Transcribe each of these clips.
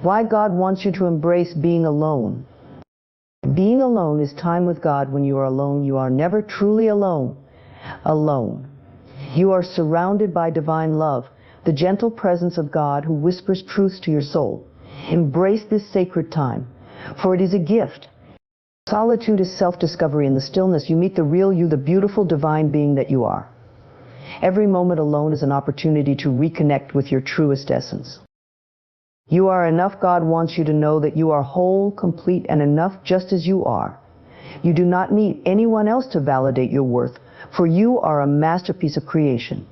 Why God wants you to embrace being alone. Being alone is time with God. When you are alone, you are never truly alone. Alone. You are surrounded by divine love, the gentle presence of God who whispers truth to your soul. Embrace this sacred time, for it is a gift. Solitude is self-discovery. In the stillness, you meet the real you, the beautiful divine being that you are. Every moment alone is an opportunity to reconnect with your truest essence. You are enough. God wants you to know that you are whole, complete, and enough just as you are. You do not need anyone else to validate your worth, for you are a masterpiece of creation.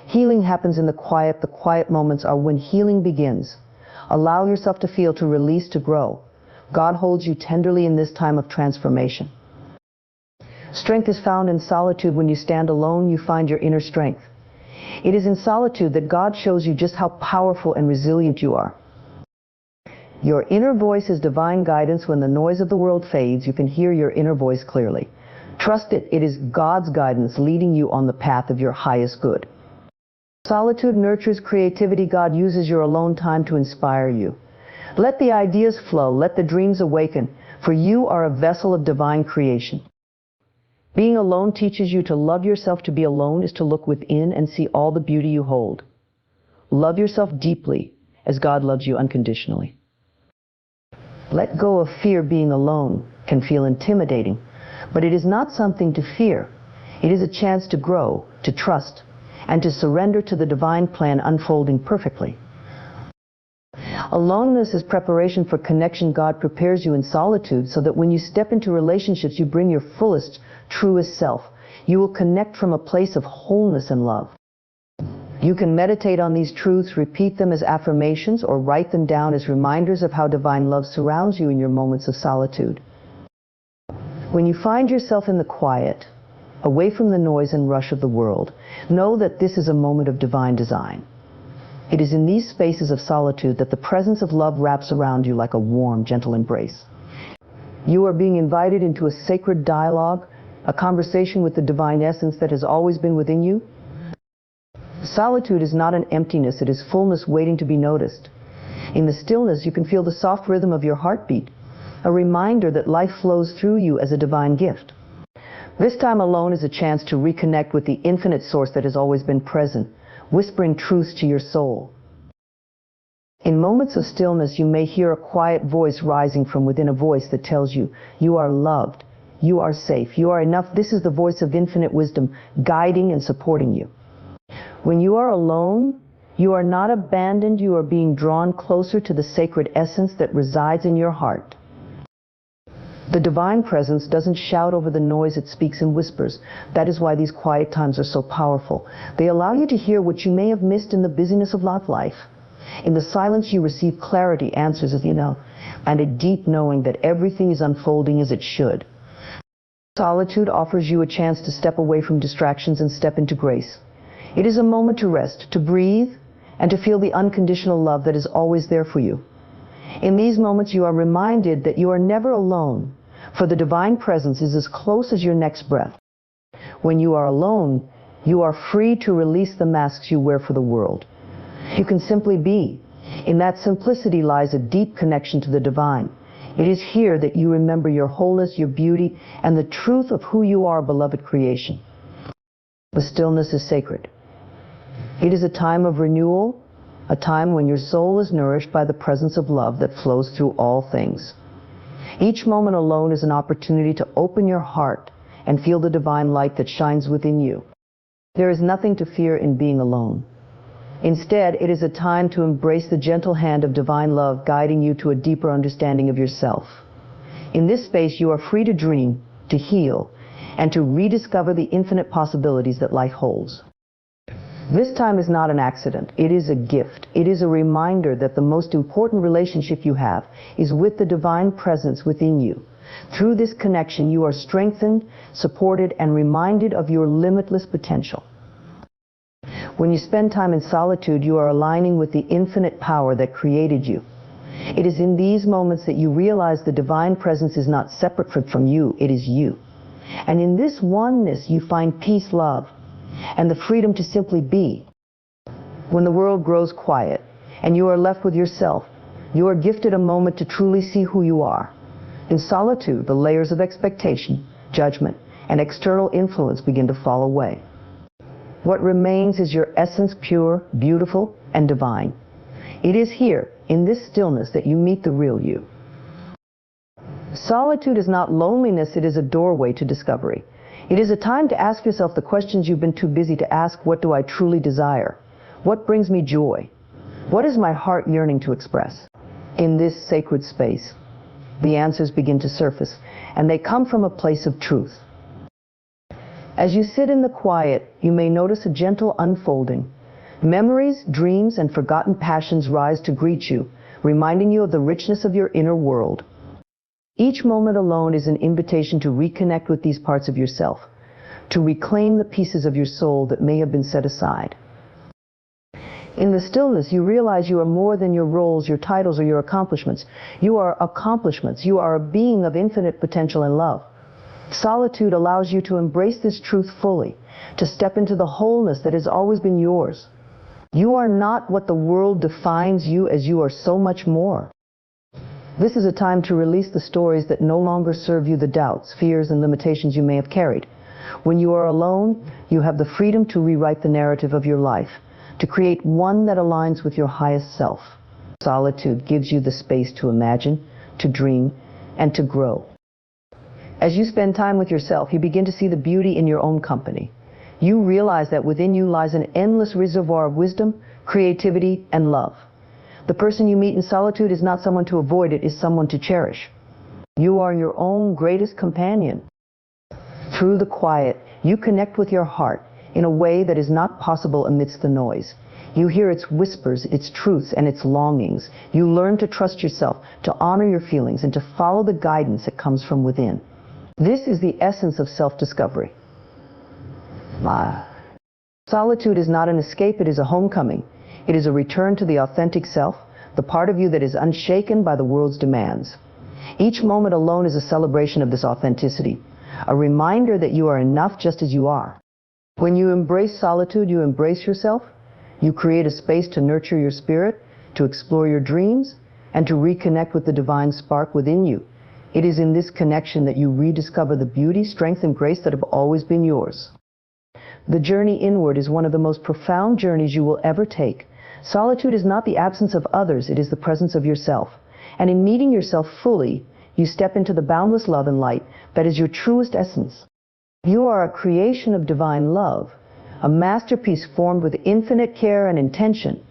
Healing happens in the quiet. The quiet moments are when healing begins. Allow yourself to feel, to release, to grow. God holds you tenderly in this time of transformation. Strength is found in solitude. When you stand alone, you find your inner strength. It is in solitude that God shows you just how powerful and resilient you are. Your inner voice is divine guidance. When the noise of the world fades, you can hear your inner voice clearly. Trust it. It is God's guidance leading you on the path of your highest good. Solitude nurtures creativity. God uses your alone time to inspire you. Let the ideas flow. Let the dreams awaken, for you are a vessel of divine creation. Being alone teaches you to love yourself. To be alone is to look within and see all the beauty you hold. Love yourself deeply as God loves you unconditionally. Let go of fear. Being alone can feel intimidating, but it is not something to fear. It is a chance to grow, to trust, and to surrender to the divine plan unfolding perfectly. Aloneness is preparation for connection. God prepares you in solitude so that when you step into relationships, you bring your fullest, truest self. You will connect from a place of wholeness and love. You can meditate on these truths, repeat them as affirmations, or write them down as reminders of how divine love surrounds you in your moments of solitude. When you find yourself in the quiet, away from the noise and rush of the world, know that this is a moment of divine design. It is in these spaces of solitude that the presence of love wraps around you like a warm, gentle embrace. You are being invited into a sacred dialogue, a conversation with the divine essence that has always been within you. Solitude is not an emptiness. It is fullness waiting to be noticed. In the stillness, you can feel the soft rhythm of your heartbeat, a reminder that life flows through you as a divine gift. This time alone is a chance to reconnect with the infinite source that has always been present, whispering truths to your soul. In moments of stillness, you may hear a quiet voice rising from within, a voice that tells you, you are loved, you are safe, you are enough. This is the voice of infinite wisdom, guiding and supporting you. When you are alone, you are not abandoned. You are being drawn closer to the sacred essence that resides in your heart. The divine presence doesn't shout over the noise. It speaks in whispers. That is why these quiet times are so powerful. They allow you to hear what you may have missed in the busyness of life. In the silence, you receive clarity, answers, as you know, and a deep knowing that everything is unfolding as it should. Solitude offers you a chance to step away from distractions and step into grace. It is a moment to rest, to breathe, and to feel the unconditional love that is always there for you. In these moments, you are reminded that you are never alone, for the divine presence is as close as your next breath. When you are alone, you are free to release the masks you wear for the world. You can simply be. In that simplicity lies a deep connection to the divine. It is here that you remember your wholeness, your beauty, and the truth of who you are, beloved creation. The stillness is sacred. It is a time of renewal, a time when your soul is nourished by the presence of love that flows through all things. Each moment alone is an opportunity to open your heart and feel the divine light that shines within you. There is nothing to fear in being alone. Instead, it is a time to embrace the gentle hand of divine love guiding you to a deeper understanding of yourself. In this space, you are free to dream, to heal, and to rediscover the infinite possibilities that life holds. This time is not an accident. It is a gift. It is a reminder that the most important relationship you have is with the divine presence within you. Through this connection, you are strengthened, supported, and reminded of your limitless potential. When you spend time in solitude, you are aligning with the infinite power that created you. It is in these moments that you realize the divine presence is not separate from you. It is you. And in this oneness, you find peace, love, and the freedom to simply be. When the world grows quiet, and you are left with yourself. You are gifted a moment to truly see who you are. In solitude, the layers of expectation, judgment, and external influence begin to fall away. What remains is your essence, pure, beautiful, and divine. It is here, in this stillness, that you meet the real you. Solitude is not loneliness, it is a doorway to discovery. It is a time to ask yourself the questions you've been too busy to ask. What do I truly desire? What brings me joy? What is my heart yearning to express? In this sacred space, the answers begin to surface, and they come from a place of truth. As you sit in the quiet, you may notice a gentle unfolding. Memories, dreams, and forgotten passions rise to greet you, reminding you of the richness of your inner world. Each moment alone is an invitation to reconnect with these parts of yourself, to reclaim the pieces of your soul that may have been set aside. In the stillness, you realize you are more than your roles, your titles, or your accomplishments. You are accomplishments. You are a being of infinite potential and love. Solitude allows you to embrace this truth fully, to step into the wholeness that has always been yours. You are not what the world defines you as. You are so much more. This is a time to release the stories that no longer serve you, the doubts, fears, and limitations you may have carried. When you are alone, you have the freedom to rewrite the narrative of your life, to create one that aligns with your highest self. Solitude gives you the space to imagine, to dream, and to grow. As you spend time with yourself, you begin to see the beauty in your own company. You realize that within you lies an endless reservoir of wisdom, creativity, and love. The person you meet in solitude is not someone to avoid, it is someone to cherish. You are your own greatest companion. Through the quiet, you connect with your heart in a way that is not possible amidst the noise. You hear its whispers, its truths, and its longings. You learn to trust yourself, to honor your feelings, and to follow the guidance that comes from within. This is the essence of self-discovery. Solitude is not an escape, it is a homecoming. It is a return to the authentic self, the part of you that is unshaken by the world's demands. Each moment alone is a celebration of this authenticity, a reminder that you are enough just as you are. When you embrace solitude, you embrace yourself, you create a space to nurture your spirit, to explore your dreams, and to reconnect with the divine spark within you. It is in this connection that you rediscover the beauty, strength, and grace that have always been yours. The journey inward is one of the most profound journeys you will ever take. Solitude is not the absence of others, it is the presence of yourself. And in meeting yourself fully, you step into the boundless love and light that is your truest essence. You are a creation of divine love, a masterpiece formed with infinite care and intention.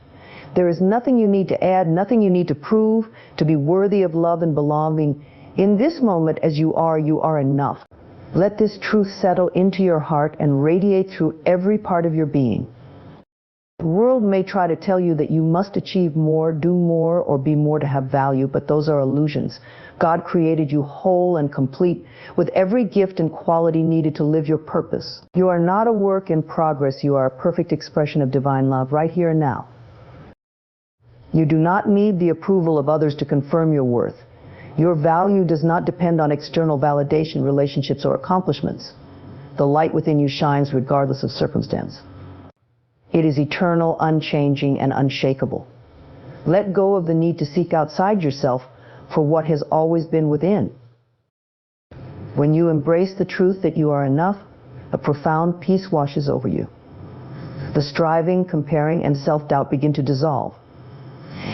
There is nothing you need to add, nothing you need to prove to be worthy of love and belonging. In this moment, as you are enough. Let this truth settle into your heart and radiate through every part of your being. The world may try to tell you that you must achieve more, do more, or be more to have value, but those are illusions. God created you whole and complete, with every gift and quality needed to live your purpose. You are not a work in progress, you are a perfect expression of divine love right here and now. You do not need the approval of others to confirm your worth. Your value does not depend on external validation, relationships, or accomplishments. The light within you shines regardless of circumstance. It is eternal, unchanging, and unshakable. Let go of the need to seek outside yourself for what has always been within. When you embrace the truth that you are enough, a profound peace washes over you. The striving, comparing, and self-doubt begin to dissolve.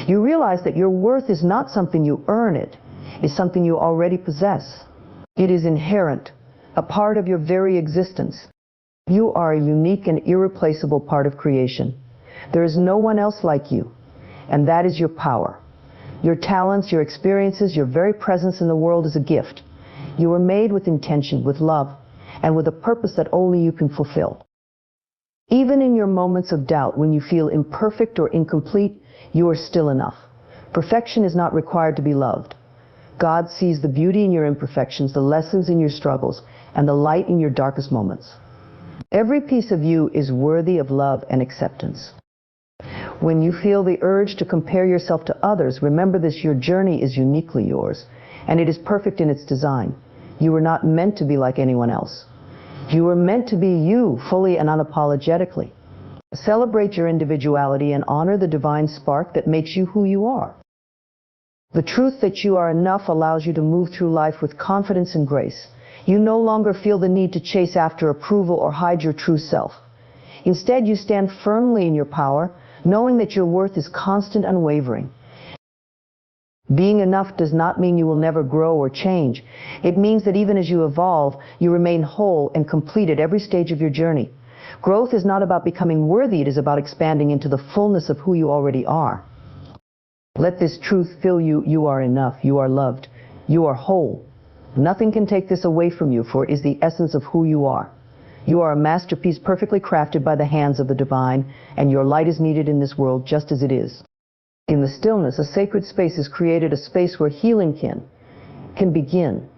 You realize that your worth is not something you earn, it is something you already possess. It is inherent, a part of your very existence. You are a unique and irreplaceable part of creation. There is no one else like you, and that is your power. Your talents, your experiences, your very presence in the world is a gift. You are made with intention, with love, and with a purpose that only you can fulfill. Even in your moments of doubt, when you feel imperfect or incomplete, you are still enough. Perfection is not required to be loved. God sees the beauty in your imperfections, the lessons in your struggles, and the light in your darkest moments. Every piece of you is worthy of love and acceptance. When you feel the urge to compare yourself to others, remember this: your journey is uniquely yours, and it is perfect in its design. You were not meant to be like anyone else. You were meant to be you, fully and unapologetically. Celebrate your individuality and honor the divine spark that makes you who you are. The truth that you are enough allows you to move through life with confidence and grace. You no longer feel the need to chase after approval or hide your true self. Instead, you stand firmly in your power, knowing that your worth is constant and unwavering. Being enough does not mean you will never grow or change. It means that even as you evolve, you remain whole and complete at every stage of your journey. Growth is not about becoming worthy, it is about expanding into the fullness of who you already are. Let this truth fill you. You are enough. You are loved. You are whole. Nothing can take this away from you, for it is the essence of who you are. You are a masterpiece perfectly crafted by the hands of the divine, and your light is needed in this world just as it is. In the stillness, a sacred space is created, a space where healing can begin.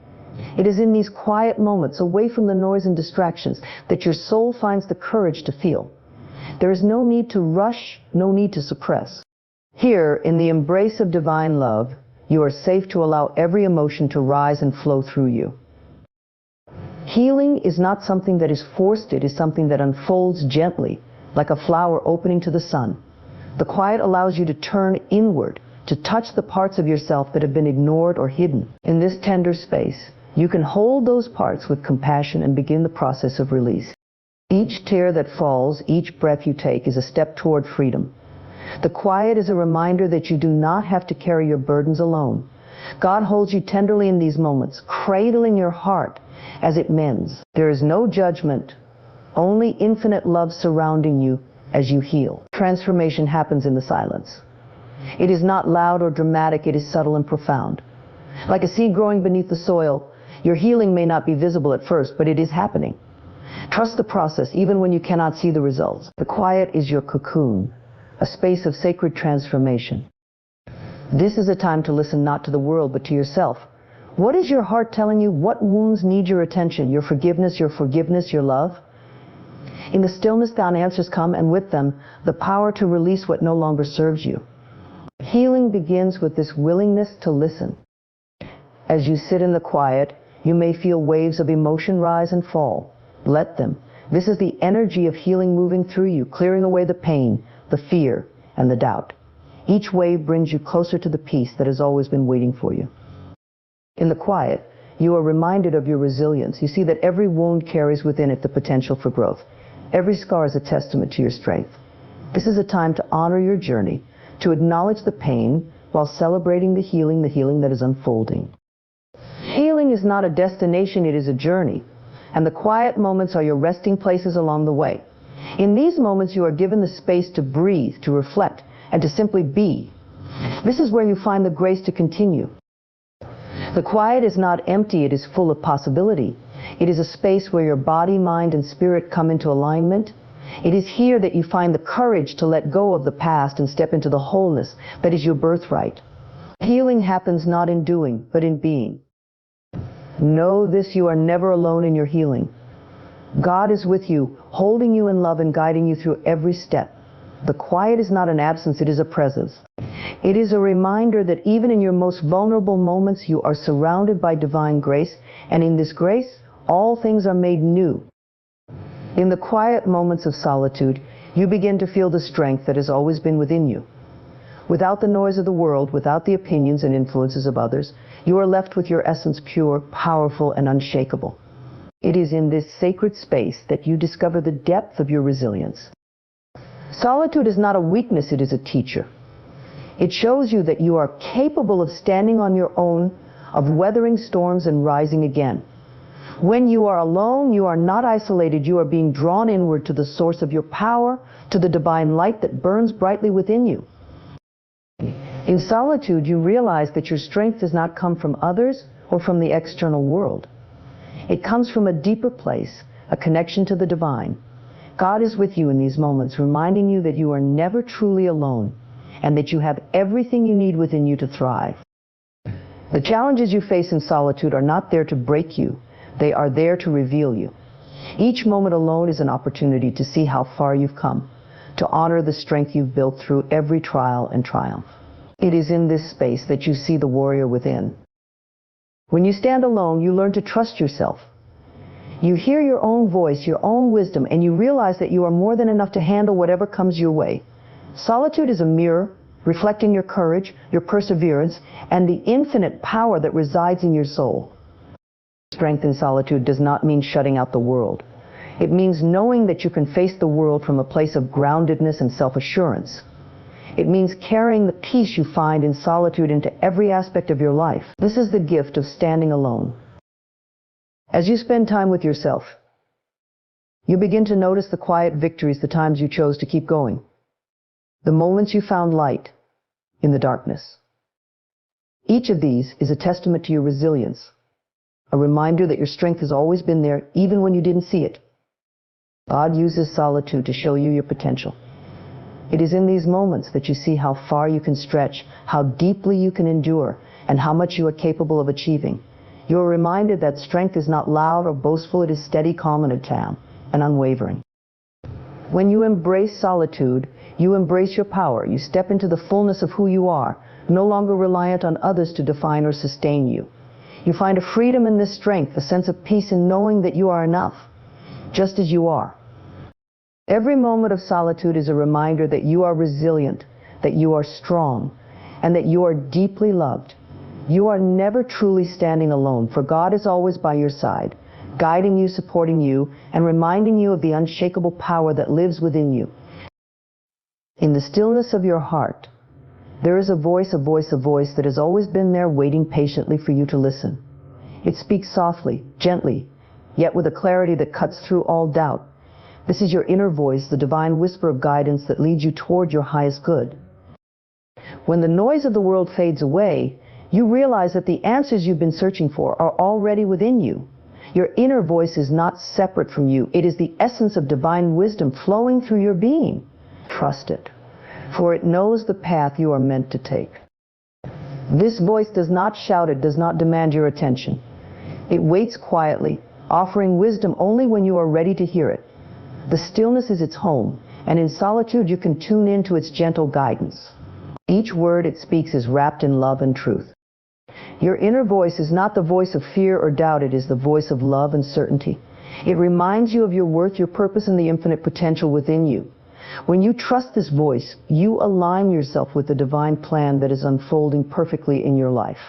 It is in these quiet moments, away from the noise and distractions, that your soul finds the courage to feel. There is no need to rush, no need to suppress. Here, in the embrace of divine love, you are safe to allow every emotion to rise and flow through you. Healing is not something that is forced, it is something that unfolds gently, like a flower opening to the sun. The quiet allows you to turn inward, to touch the parts of yourself that have been ignored or hidden. In this tender space, you can hold those parts with compassion and begin the process of release. Each tear that falls, each breath you take is a step toward freedom. The quiet is a reminder that you do not have to carry your burdens alone. God holds you tenderly in these moments, cradling your heart as it mends. There is no judgment, only infinite love surrounding you as you heal. Transformation happens in the silence. It is not loud or dramatic, it is subtle and profound. Like a seed growing beneath the soil, your healing may not be visible at first, but it is happening. Trust the process, even when you cannot see the results. The quiet is your cocoon, a space of sacred transformation. This is a time to listen not to the world, but to yourself. What is your heart telling you? What wounds need your attention? Your forgiveness, your love? In the stillness, the answers come, and with them, the power to release what no longer serves you. Healing begins with this willingness to listen. As you sit in the quiet, you may feel waves of emotion rise and fall. Let them. This is the energy of healing moving through you, clearing away the pain, the fear, and the doubt. Each wave brings you closer to the peace that has always been waiting for you. In the quiet, you are reminded of your resilience. You see that every wound carries within it the potential for growth. Every scar is a testament to your strength. This is a time to honor your journey, to acknowledge the pain while celebrating the healing that is unfolding. Healing is not a destination, it is a journey. And the quiet moments are your resting places along the way. In these moments, you are given the space to breathe, to reflect, and to simply be. This is where you find the grace to continue. The quiet is not empty, it is full of possibility. It is a space where your body, mind, and spirit come into alignment. It is here that you find the courage to let go of the past and step into the wholeness that is your birthright. Healing happens not in doing, but in being. Know this, you are never alone in your healing. God is with you, holding you in love and guiding you through every step. The quiet is not an absence, it is a presence. It is a reminder that even in your most vulnerable moments, you are surrounded by divine grace, and in this grace, all things are made new. In the quiet moments of solitude, you begin to feel the strength that has always been within you. Without the noise of the world, without the opinions and influences of others, you are left with your essence pure, powerful, and unshakable. It is in this sacred space that you discover the depth of your resilience. Solitude is not a weakness, it is a teacher. It shows you that you are capable of standing on your own, of weathering storms and rising again. When you are alone, you are not isolated, you are being drawn inward to the source of your power, to the divine light that burns brightly within you. In solitude, you realize that your strength does not come from others or from the external world. It comes from a deeper place, a connection to the divine. God is with you in these moments, reminding you that you are never truly alone and that you have everything you need within you to thrive. The challenges you face in solitude are not there to break you. They are there to reveal you. Each moment alone is an opportunity to see how far you've come, to honor the strength you've built through every trial and triumph. It is in this space that you see the warrior within. When you stand alone, you learn to trust yourself. You hear your own voice, your own wisdom, and you realize that you are more than enough to handle whatever comes your way. Solitude is a mirror reflecting your courage, your perseverance, and the infinite power that resides in your soul. Strength in solitude does not mean shutting out the world. It means knowing that you can face the world from a place of groundedness and self-assurance. It means carrying the peace you find in solitude into every aspect of your life. This is the gift of standing alone. As you spend time with yourself, you begin to notice the quiet victories, the times you chose to keep going, the moments you found light in the darkness. Each of these is a testament to your resilience, a reminder that your strength has always been there, even when you didn't see it. God uses solitude to show you your potential. It is in these moments that you see how far you can stretch, how deeply you can endure, and how much you are capable of achieving. You are reminded that strength is not loud or boastful, it is steady, calm, and unwavering. When you embrace solitude, you embrace your power. You step into the fullness of who you are, no longer reliant on others to define or sustain you. You find a freedom in this strength, a sense of peace in knowing that you are enough, just as you are. Every moment of solitude is a reminder that you are resilient, that you are strong, and that you are deeply loved. You are never truly standing alone, for God is always by your side, guiding you, supporting you, and reminding you of the unshakable power that lives within you. In the stillness of your heart, there is a voice that has always been there, waiting patiently for you to listen. It speaks softly, gently, yet with a clarity that cuts through all doubt. This is your inner voice, the divine whisper of guidance that leads you toward your highest good. When the noise of the world fades away, you realize that the answers you've been searching for are already within you. Your inner voice is not separate from you. It is the essence of divine wisdom flowing through your being. Trust it, for it knows the path you are meant to take. This voice does not shout, it does not demand your attention. It waits quietly, offering wisdom only when you are ready to hear it. The stillness is its home, and in solitude you can tune into its gentle guidance. Each word it speaks is wrapped in love and truth. Your inner voice is not the voice of fear or doubt, it is the voice of love and certainty. It reminds you of your worth, your purpose, and the infinite potential within you. When you trust this voice, you align yourself with the divine plan that is unfolding perfectly in your life.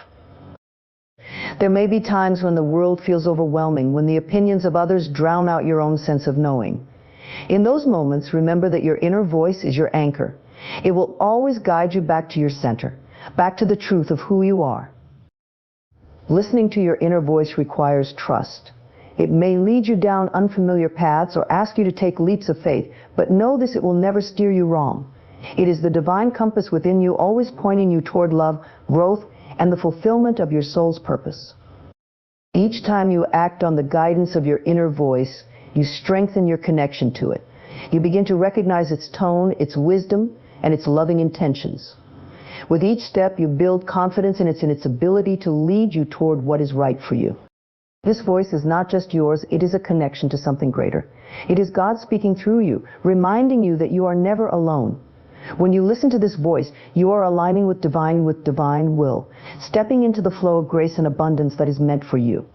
There may be times when the world feels overwhelming, when the opinions of others drown out your own sense of knowing. In those moments, remember that your inner voice is your anchor. It will always guide you back to your center, back to the truth of who you are. Listening to your inner voice requires trust. It may lead you down unfamiliar paths or ask you to take leaps of faith, but know this: it will never steer you wrong. It is the divine compass within you, always pointing you toward love, growth, and the fulfillment of your soul's purpose. Each time you act on the guidance of your inner voice, you strengthen your connection to it. You begin to recognize its tone, its wisdom, and its loving intentions. With each step, you build confidence in its ability to lead you toward what is right for you. This voice is not just yours, it is a connection to something greater. It is God speaking through you, reminding you that you are never alone. When you listen to this voice, you are aligning with divine will, stepping into the flow of grace and abundance that is meant for you.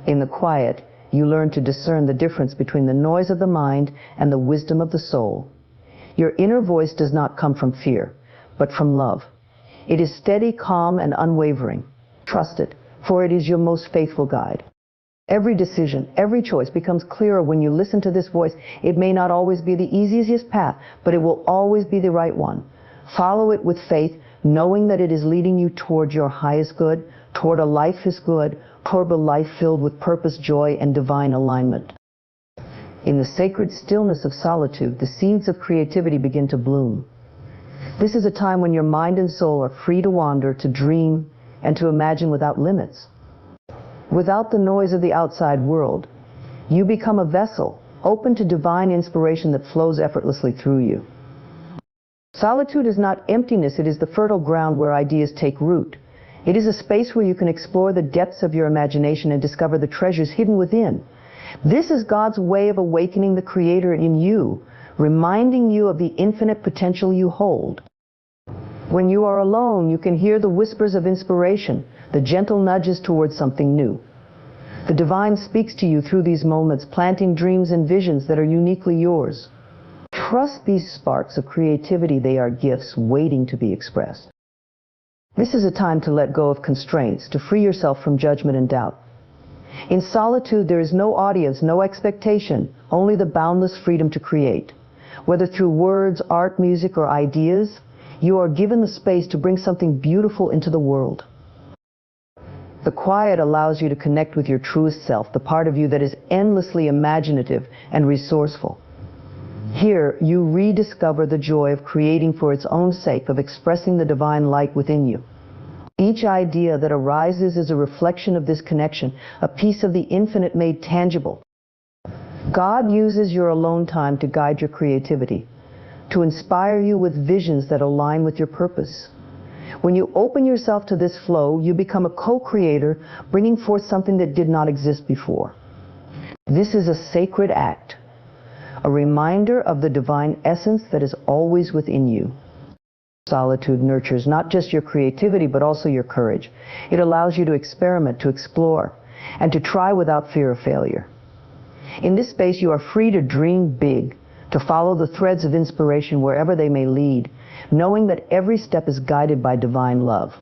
In the quiet, you learn to discern the difference between the noise of the mind and the wisdom of the soul. Your inner voice does not come from fear, but from love. It is steady, calm, and unwavering. Trust it, for it is your most faithful guide. Every decision, every choice becomes clearer when you listen to this voice. It may not always be the easiest path, but it will always be the right one. Follow it with faith, knowing that it is leading you toward your highest good, toward a life is good, toward a life filled with purpose, joy, and divine alignment. In the sacred stillness of solitude, the seeds of creativity begin to bloom. This is a time when your mind and soul are free to wander, to dream, and to imagine without limits. Without the noise of the outside world, you become a vessel open to divine inspiration that flows effortlessly through you. Solitude is not emptiness, it is the fertile ground where ideas take root. It is a space where you can explore the depths of your imagination and discover the treasures hidden within. This is God's way of awakening the Creator in you, reminding you of the infinite potential you hold. When you are alone, you can hear the whispers of inspiration, the gentle nudges towards something new. The divine speaks to you through these moments, planting dreams and visions that are uniquely yours. Trust these sparks of creativity. They are gifts waiting to be expressed. This is a time to let go of constraints, to free yourself from judgment and doubt. In solitude, there is no audience, no expectation, only the boundless freedom to create. Whether through words, art, music, or ideas, you are given the space to bring something beautiful into the world. The quiet allows you to connect with your truest self, the part of you that is endlessly imaginative and resourceful. Here, you rediscover the joy of creating for its own sake, of expressing the divine light within you. Each idea that arises is a reflection of this connection, a piece of the infinite made tangible. God uses your alone time to guide your creativity, to inspire you with visions that align with your purpose. When you open yourself to this flow, you become a co-creator, bringing forth something that did not exist before. This is a sacred act, a reminder of the divine essence that is always within you. Solitude nurtures not just your creativity, but also your courage. It allows you to experiment, to explore, and to try without fear of failure. In this space, you are free to dream big, to follow the threads of inspiration wherever they may lead, knowing that every step is guided by divine love.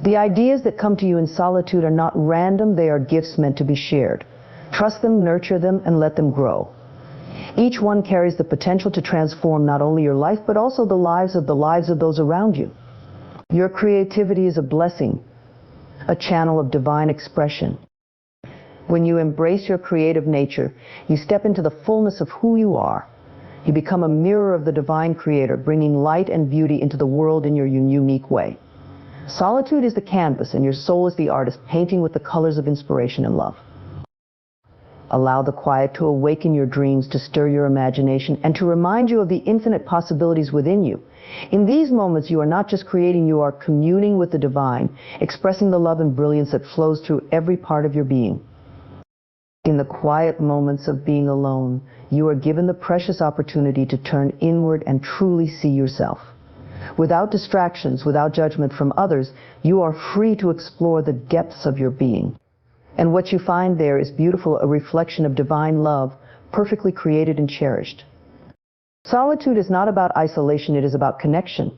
The ideas that come to you in solitude are not random, they are gifts meant to be shared. Trust them, nurture them, and let them grow. Each one carries the potential to transform not only your life, but also the lives of those around you. Your creativity is a blessing, a channel of divine expression. When you embrace your creative nature, you step into the fullness of who you are. You become a mirror of the divine creator, bringing light and beauty into the world in your unique way. Solitude is the canvas, and your soul is the artist, painting with the colors of inspiration and love. Allow the quiet to awaken your dreams, to stir your imagination, and to remind you of the infinite possibilities within you. In these moments, you are not just creating, you are communing with the divine, expressing the love and brilliance that flows through every part of your being. In the quiet moments of being alone, you are given the precious opportunity to turn inward and truly see yourself. Without distractions, without judgment from others, you are free to explore the depths of your being. And what you find there is beautiful, a reflection of divine love, perfectly created and cherished. Solitude is not about isolation, it is about connection.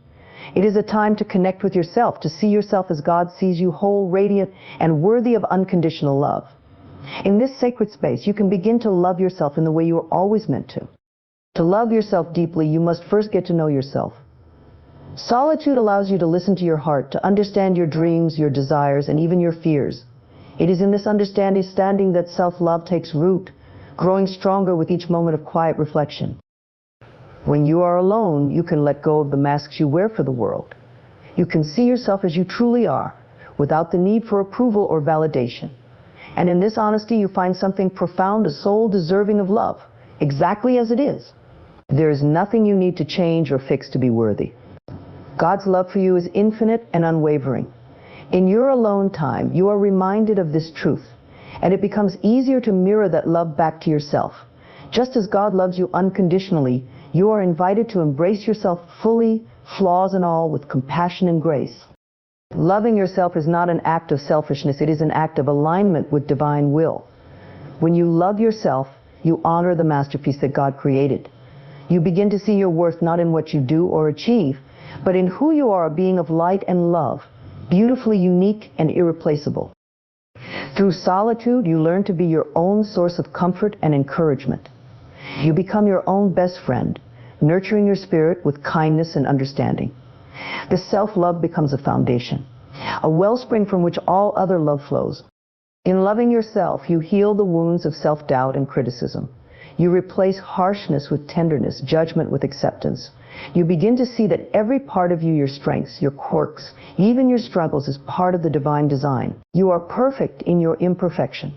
It is a time to connect with yourself, to see yourself as God sees you, whole, radiant, and worthy of unconditional love. In this sacred space, you can begin to love yourself in the way you were always meant to. To love yourself deeply, you must first get to know yourself. Solitude allows you to listen to your heart, to understand your dreams, your desires, and even your fears. It is in this understanding that self-love takes root, growing stronger with each moment of quiet reflection. When you are alone, you can let go of the masks you wear for the world. You can see yourself as you truly are, without the need for approval or validation. And in this honesty, you find something profound, a soul deserving of love, exactly as it is. There is nothing you need to change or fix to be worthy. God's love for you is infinite and unwavering. In your alone time, you are reminded of this truth, and it becomes easier to mirror that love back to yourself. Just as God loves you unconditionally, you are invited to embrace yourself fully, flaws and all, with compassion and grace. Loving yourself is not an act of selfishness, it is an act of alignment with divine will. When you love yourself, you honor the masterpiece that God created. You begin to see your worth not in what you do or achieve, but in who you are, a being of light and love, beautifully unique and irreplaceable. Through solitude, you learn to be your own source of comfort and encouragement. You become your own best friend, nurturing your spirit with kindness and understanding. This self-love becomes a foundation, a wellspring from which all other love flows. In loving yourself, you heal the wounds of self-doubt and criticism. You replace harshness with tenderness, judgment with acceptance. You begin to see that every part of you, your strengths, your quirks, even your struggles, is part of the divine design. You are perfect in your imperfection.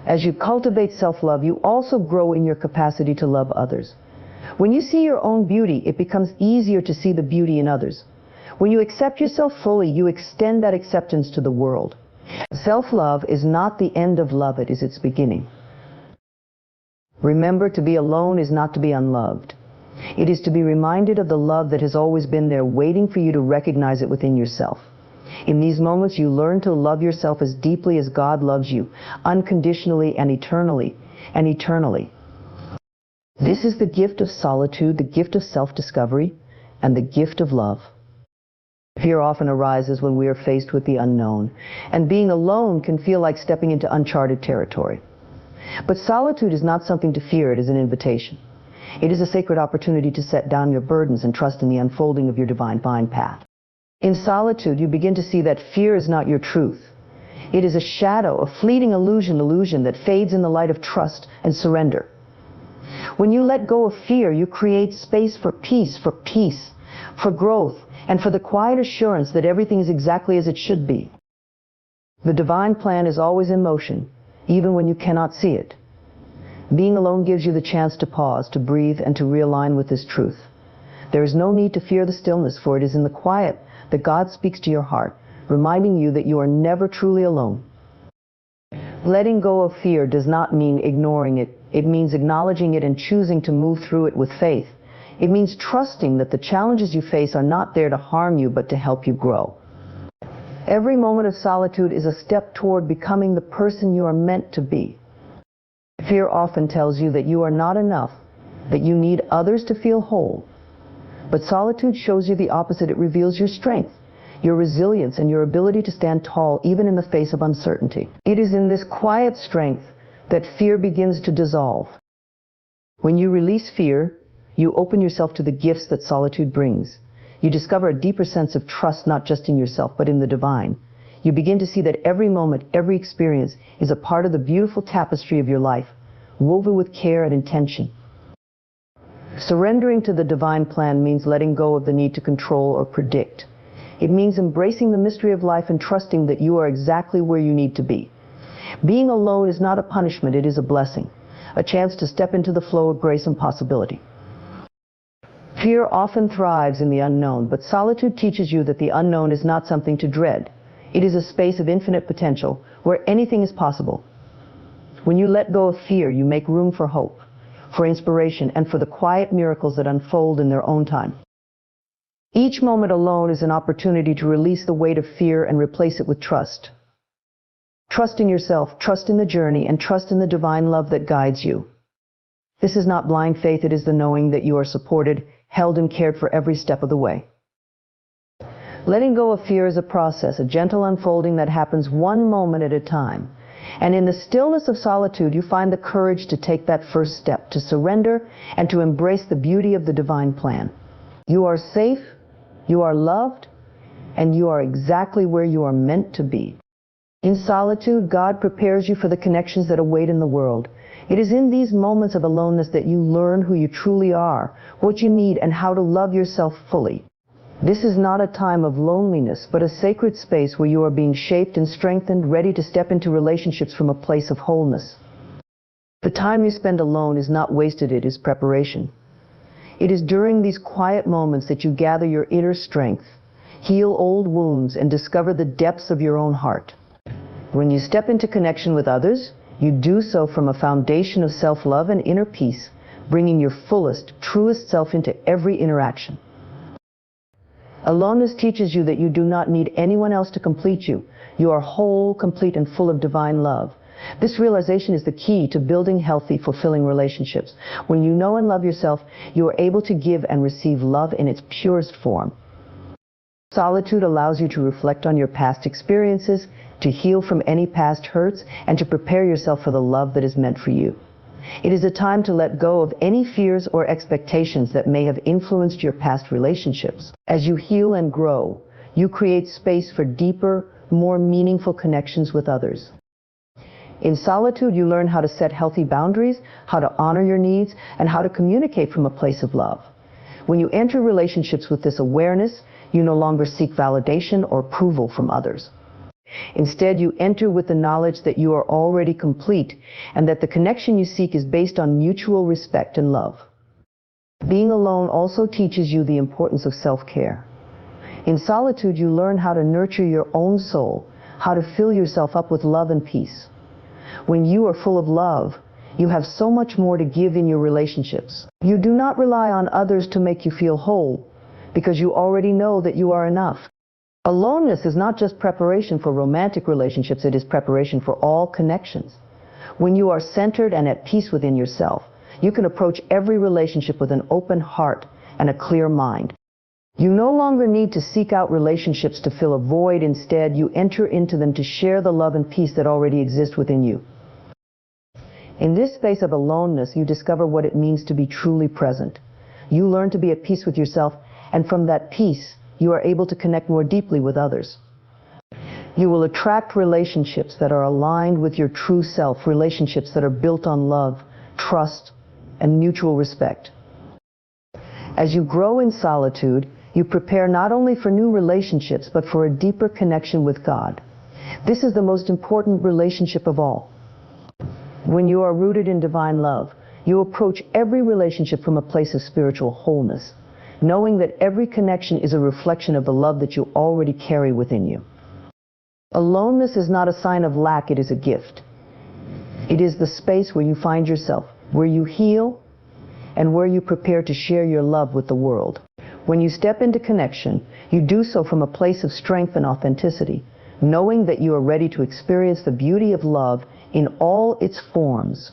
As you cultivate self-love, you also grow in your capacity to love others. When you see your own beauty, it becomes easier to see the beauty in others. When you accept yourself fully, you extend that acceptance to the world. Self-love is not the end of love, it is its beginning. Remember, to be alone is not to be unloved. It is to be reminded of the love that has always been there, waiting for you to recognize it within yourself. In these moments, you learn to love yourself as deeply as God loves you, unconditionally and eternally, and eternally. This is the gift of solitude, the gift of self-discovery, and the gift of love. Fear often arises when we are faced with the unknown, and being alone can feel like stepping into uncharted territory. But solitude is not something to fear, it is an invitation. It is a sacred opportunity to set down your burdens and trust in the unfolding of your divine path. In solitude, you begin to see that fear is not your truth. It is a shadow, a fleeting illusion that fades in the light of trust and surrender. When you let go of fear, you create space for peace, for growth, and for the quiet assurance that everything is exactly as it should be. The divine plan is always in motion, even when you cannot see it. Being alone gives you the chance to pause, to breathe, and to realign with this truth. There is no need to fear the stillness, for it is in the quiet that God speaks to your heart, reminding you that you are never truly alone. Letting go of fear does not mean ignoring it. It means acknowledging it and choosing to move through it with faith. It means trusting that the challenges you face are not there to harm you, but to help you grow. Every moment of solitude is a step toward becoming the person you are meant to be. Fear often tells you that you are not enough, that you need others to feel whole. But solitude shows you the opposite. It reveals your strength, your resilience, and your ability to stand tall even in the face of uncertainty. It is in this quiet strength that fear begins to dissolve. When you release fear, you open yourself to the gifts that solitude brings. You discover a deeper sense of trust, not just in yourself, but in the divine. You begin to see that every moment, every experience is a part of the beautiful tapestry of your life, woven with care and intention. Surrendering to the divine plan means letting go of the need to control or predict. It means embracing the mystery of life and trusting that you are exactly where you need to be. Being alone is not a punishment, it is a blessing, a chance to step into the flow of grace and possibility. Fear often thrives in the unknown, but solitude teaches you that the unknown is not something to dread. It is a space of infinite potential where anything is possible. When you let go of fear, you make room for hope, for inspiration, and for the quiet miracles that unfold in their own time. Each moment alone is an opportunity to release the weight of fear and replace it with trust. Trust in yourself, trust in the journey, and trust in the divine love that guides you. This is not blind faith, it is the knowing that you are supported, held, and cared for every step of the way. Letting go of fear is a process, a gentle unfolding that happens one moment at a time. And in the stillness of solitude, you find the courage to take that first step, to surrender, and to embrace the beauty of the divine plan. You are safe, you are loved, and you are exactly where you are meant to be. In solitude, God prepares you for the connections that await in the world. It is in these moments of aloneness that you learn who you truly are, what you need, and how to love yourself fully. This is not a time of loneliness, but a sacred space where you are being shaped and strengthened, ready to step into relationships from a place of wholeness. The time you spend alone is not wasted, it is preparation. It is during these quiet moments that you gather your inner strength, heal old wounds, and discover the depths of your own heart. When you step into connection with others, you do so from a foundation of self-love and inner peace, bringing your fullest, truest self into every interaction. Aloneness teaches you that you do not need anyone else to complete you. You are whole, complete, and full of divine love. This realization is the key to building healthy, fulfilling relationships. When you know and love yourself, you are able to give and receive love in its purest form. Solitude allows you to reflect on your past experiences, to heal from any past hurts, and to prepare yourself for the love that is meant for you. It is a time to let go of any fears or expectations that may have influenced your past relationships. As you heal and grow, you create space for deeper, more meaningful connections with others. In solitude, you learn how to set healthy boundaries, how to honor your needs, and how to communicate from a place of love. When you enter relationships with this awareness, you no longer seek validation or approval from others. Instead, you enter with the knowledge that you are already complete and that the connection you seek is based on mutual respect and love. Being alone also teaches you the importance of self-care. In solitude, you learn how to nurture your own soul, how to fill yourself up with love and peace. When you are full of love, you have so much more to give in your relationships. You do not rely on others to make you feel whole, because you already know that you are enough. Aloneness is not just preparation for romantic relationships, it is preparation for all connections. When you are centered and at peace within yourself, you can approach every relationship with an open heart and a clear mind. You no longer need to seek out relationships to fill a void. Instead, you enter into them to share the love and peace that already exist within you. In this space of aloneness, you discover what it means to be truly present. You learn to be at peace with yourself, and from that peace, you are able to connect more deeply with others. You will attract relationships that are aligned with your true self, relationships that are built on love, trust, and mutual respect. As you grow in solitude, you prepare not only for new relationships, but for a deeper connection with God. This is the most important relationship of all. When you are rooted in divine love, you approach every relationship from a place of spiritual wholeness, knowing that every connection is a reflection of the love that you already carry within you. Aloneness is not a sign of lack, it is a gift. It is the space where you find yourself, where you heal, and where you prepare to share your love with the world. When you step into connection, you do so from a place of strength and authenticity, knowing that you are ready to experience the beauty of love in all its forms.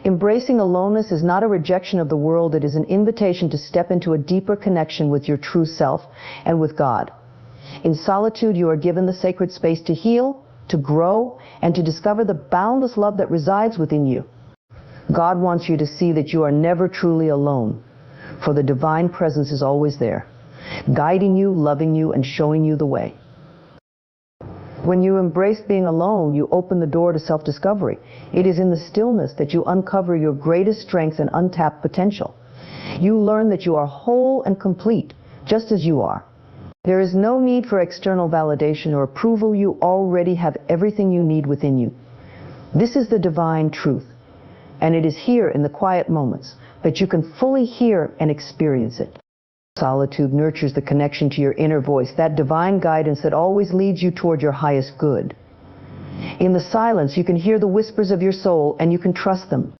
Embracing aloneness is not a rejection of the world, it is an invitation to step into a deeper connection with your true self and with God. In solitude, you are given the sacred space to heal, to grow, and to discover the boundless love that resides within you. God wants you to see that you are never truly alone, for the divine presence is always there, guiding you, loving you, and showing you the way. When you embrace being alone, you open the door to self-discovery. It is in the stillness that you uncover your greatest strengths and untapped potential. You learn that you are whole and complete, just as you are. There is no need for external validation or approval. You already have everything you need within you. This is the divine truth, and it is here in the quiet moments that you can fully hear and experience it. Solitude nurtures the connection to your inner voice, that divine guidance that always leads you toward your highest good. In the silence, you can hear the whispers of your soul, and you can trust them.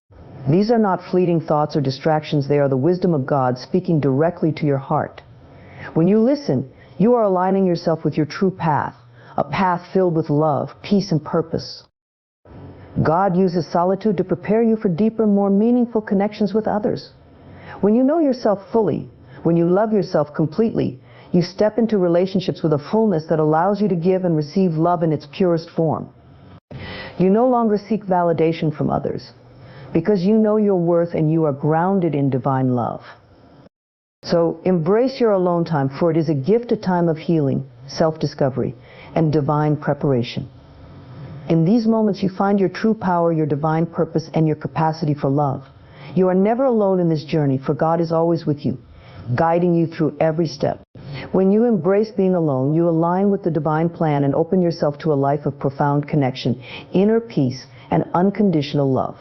These are not fleeting thoughts or distractions. They are the wisdom of God speaking directly to your heart. When you listen, you are aligning yourself with your true path, a path filled with love, peace, and purpose. God uses solitude to prepare you for deeper, more meaningful connections with others. When you know yourself fully, when you love yourself completely, you step into relationships with a fullness that allows you to give and receive love in its purest form. You no longer seek validation from others, because you know your worth and you are grounded in divine love. So embrace your alone time, for it is a gift, a time of healing, self-discovery, and divine preparation. In these moments, you find your true power, your divine purpose, and your capacity for love. You are never alone in this journey, for God is always with you, guiding you through every step. When you embrace being alone, you align with the divine plan and open yourself to a life of profound connection, inner peace, and unconditional love.